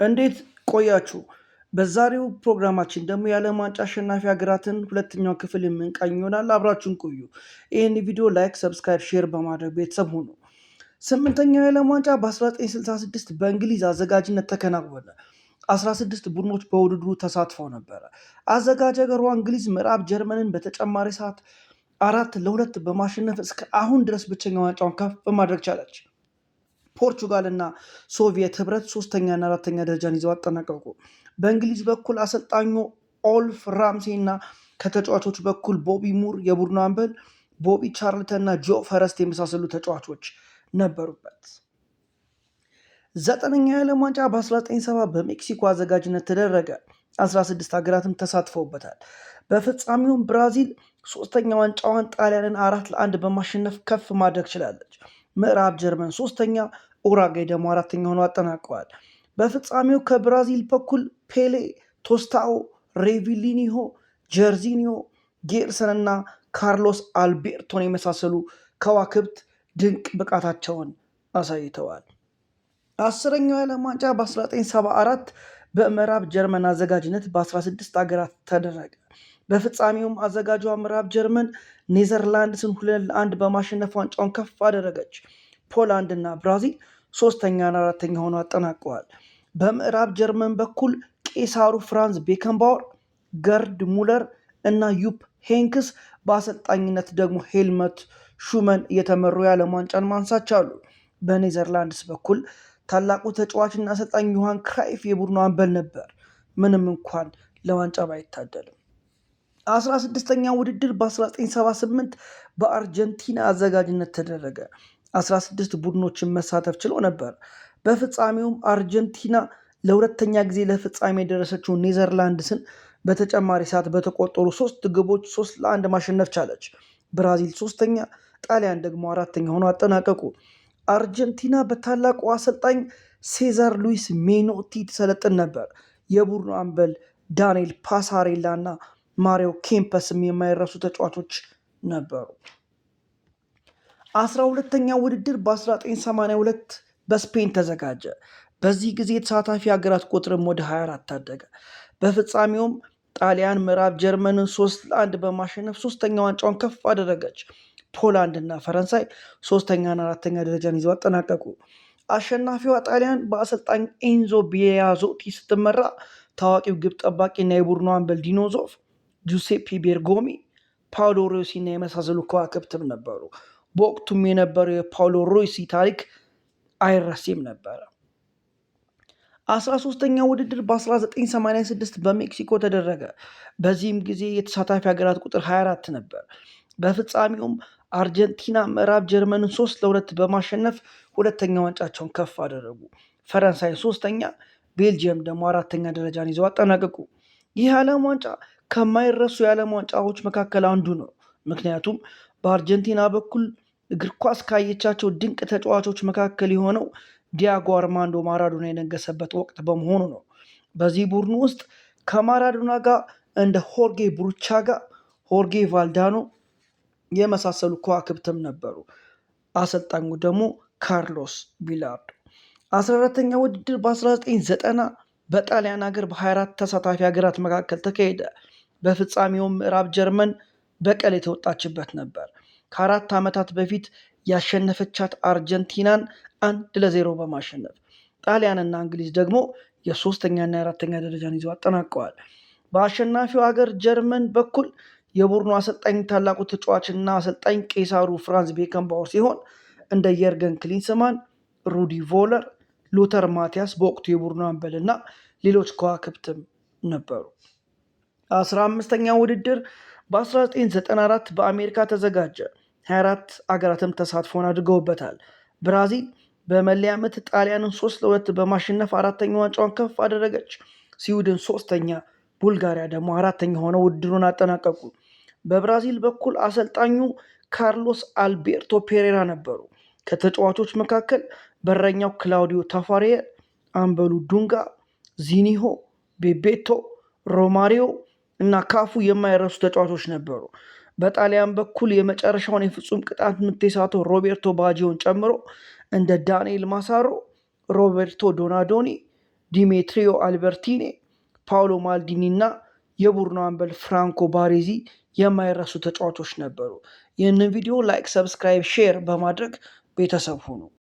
እንዴት ቆያችሁ? በዛሬው ፕሮግራማችን ደግሞ የዓለም ዋንጫ አሸናፊ ሀገራትን ሁለተኛው ክፍል የምንቃኝ ይሆናል። አብራችሁን ቆዩ። ይህን ቪዲዮ ላይክ፣ ሰብስክራይብ፣ ሼር በማድረግ ቤተሰብ ሁኑ። ስምንተኛው የዓለም ዋንጫ በ1966 በእንግሊዝ አዘጋጅነት ተከናወነ። 16 ቡድኖች በውድድሩ ተሳትፈው ነበረ። አዘጋጅ ሀገሯ እንግሊዝ ምዕራብ ጀርመንን በተጨማሪ ሰዓት 4-2 በማሸነፍ እስከ አሁን ድረስ ብቸኛ ዋንጫውን ከፍ በማድረግ ቻለች። ፖርቹጋል እና ሶቪየት ህብረት ሶስተኛና አራተኛ ደረጃን ይዘው አጠናቀቁ። በእንግሊዝ በኩል አሰልጣኙ ኦልፍ ራምሴ እና ከተጫዋቾች በኩል ቦቢ ሙር የቡድኑ አምበል፣ ቦቢ ቻርልተን እና ጆ ፈረስት የመሳሰሉ ተጫዋቾች ነበሩበት። ዘጠነኛ የዓለም ዋንጫ በ1970 በሜክሲኮ አዘጋጅነት ተደረገ። 16 ሀገራትም ተሳትፈውበታል። በፍጻሜውም ብራዚል ሶስተኛ ዋንጫዋን ጣሊያንን 4-1 በማሸነፍ ከፍ ማድረግ ችላለች። ምዕራብ ጀርመን ሶስተኛ፣ ኡራጋይ ደግሞ አራተኛ ሆነው አጠናቀዋል። በፍጻሜው ከብራዚል በኩል ፔሌ፣ ቶስታኦ፣ ሬቪሊኒሆ፣ ጀርዚኒዮ፣ ጌርሰን እና ካርሎስ አልቤርቶን የመሳሰሉ ከዋክብት ድንቅ ብቃታቸውን አሳይተዋል። አስረኛው የዓለም ዋንጫ በ1974 በምዕራብ ጀርመን አዘጋጅነት በ16 ሀገራት ተደረገ። በፍጻሜውም አዘጋጇ ምዕራብ ጀርመን ኔዘርላንድስን 2-1 በማሸነፍ ዋንጫውን ከፍ አደረገች። ፖላንድ እና ብራዚል ሶስተኛና አራተኛ ሆነው አጠናቀዋል። በምዕራብ ጀርመን በኩል ቄሳሩ ፍራንዝ ቤከንባወር፣ ገርድ ሙለር እና ዩፕ ሄንክስ በአሰልጣኝነት ደግሞ ሄልመት ሹመን እየተመሩ የዓለም ዋንጫን ማንሳት ቻሉ። በኔዘርላንድስ በኩል ታላቁ ተጫዋችና አሰልጣኝ ዮሃን ክራይፍ የቡድኑ አምበል ነበር፣ ምንም እንኳን ለዋንጫ ባይታደልም። 16ኛ ውድድር በ1978 በአርጀንቲና አዘጋጅነት ተደረገ። 16 ቡድኖችን መሳተፍ ችሎ ነበር። በፍጻሜውም አርጀንቲና ለሁለተኛ ጊዜ ለፍጻሜ የደረሰችው ኔዘርላንድስን በተጨማሪ ሰዓት በተቆጠሩ 3 ግቦች 3-1 ማሸነፍ ቻለች። ብራዚል ሶስተኛ፣ ጣሊያን ደግሞ አራተኛ ሆነው አጠናቀቁ። አርጀንቲና በታላቁ አሰልጣኝ ሴዛር ሉዊስ ሜኖቲ ትሰለጥን ነበር። የቡድኑ አምበል ዳንኤል ፓሳሬላ እና ማሪዮ ኬምፐስም የማይረሱ ተጫዋቾች ነበሩ። 12ኛ ውድድር በ1982 በስፔን ተዘጋጀ። በዚህ ጊዜ የተሳታፊ ሀገራት ቁጥርም ወደ 24 ታደገ። በፍጻሜውም ጣሊያን ምዕራብ ጀርመንን 3-1 በማሸነፍ ሶስተኛ ዋንጫውን ከፍ አደረገች። ፖላንድ እና ፈረንሳይ ሶስተኛና አራተኛ ደረጃን ይዘው አጠናቀቁ። አሸናፊዋ ጣሊያን በአሰልጣኝ ኤንዞ ቢያዞቲ ስትመራ ታዋቂው ግብ ጠባቂና የቡድኑ አምበል ዲኖዞፍ፣ ጁሴፔ ቤርጎሚ፣ ፓውሎ ሮሲ እና የመሳሰሉ ከዋክብትም ነበሩ። በወቅቱም የነበረው የፓውሎ ሮሲ ታሪክ አይረሴም ነበረ። 13ኛ ውድድር በ1986 በሜክሲኮ ተደረገ። በዚህም ጊዜ የተሳታፊ ሀገራት ቁጥር 24 ነበር። በፍጻሜውም አርጀንቲና ምዕራብ ጀርመንን 3-2 በማሸነፍ ሁለተኛ ዋንጫቸውን ከፍ አደረጉ። ፈረንሳይ ሶስተኛ፣ ቤልጅየም ደግሞ አራተኛ ደረጃን ይዘው አጠናቀቁ። ይህ ዓለም ዋንጫ ከማይረሱ የዓለም ዋንጫዎች መካከል አንዱ ነው። ምክንያቱም በአርጀንቲና በኩል እግር ኳስ ካየቻቸው ድንቅ ተጫዋቾች መካከል የሆነው ዲያጎ አርማንዶ ማራዶና የነገሰበት ወቅት በመሆኑ ነው። በዚህ ቡድን ውስጥ ከማራዶና ጋር እንደ ሆርጌ ብሩቻጋ፣ ሆርጌ ቫልዳኖ የመሳሰሉ ከዋክብትም ነበሩ። አሰልጣኙ ደግሞ ካርሎስ ቢላርዶ። 14ኛ ውድድር በ1990 በጣሊያን ሀገር በ24 ተሳታፊ ሀገራት መካከል ተካሄደ። በፍጻሜውም ምዕራብ ጀርመን በቀል የተወጣችበት ነበር። ከ4 ዓመታት በፊት ያሸነፈቻት አርጀንቲናን 1-0 በማሸነፍ ጣሊያንና እንግሊዝ ደግሞ የሶስተኛና የአራተኛ ደረጃን ይዘው አጠናቀዋል። በአሸናፊው ሀገር ጀርመን በኩል የቡድኑ አሰልጣኝ ታላቁ ተጫዋችና አሰልጣኝ ቄሳሩ ፍራንዝ ቤከንባወር ሲሆን እንደ የርገን ክሊንስማን፣ ሩዲ ቮለር፣ ሉተር ማቲያስ በወቅቱ የቡድኑ አምበል እና ሌሎች ከዋክብትም ነበሩ። 15ኛ ውድድር በ1994 በአሜሪካ ተዘጋጀ። 24 አገራትም ተሳትፎን አድርገውበታል። ብራዚል በመለያ ምት ጣሊያንን 3-2 በማሸነፍ አራተኛ ዋንጫውን ከፍ አደረገች። ስዊድን ሶስተኛ፣ ቡልጋሪያ ደግሞ አራተኛ ሆነው ውድድሩን አጠናቀቁ። በብራዚል በኩል አሰልጣኙ ካርሎስ አልቤርቶ ፔሬራ ነበሩ። ከተጫዋቾች መካከል በረኛው ክላውዲዮ ታፋሪየር፣ አምበሉ ዱንጋ፣ ዚኒሆ፣ ቤቤቶ፣ ሮማሪዮ እና ካፉ የማይረሱ ተጫዋቾች ነበሩ። በጣሊያን በኩል የመጨረሻውን የፍጹም ቅጣት ምት የሳተው ሮቤርቶ ባጂዮን ጨምሮ እንደ ዳንኤል ማሳሮ፣ ሮቤርቶ ዶናዶኒ፣ ዲሜትሪዮ አልበርቲኒ፣ ፓውሎ ማልዲኒ እና የቡድኑ አምበል ፍራንኮ ባሬዚ የማይረሱ ተጫዋቾች ነበሩ። ይህንን ቪዲዮ ላይክ፣ ሰብስክራይብ፣ ሼር በማድረግ ቤተሰብ ሁኑ።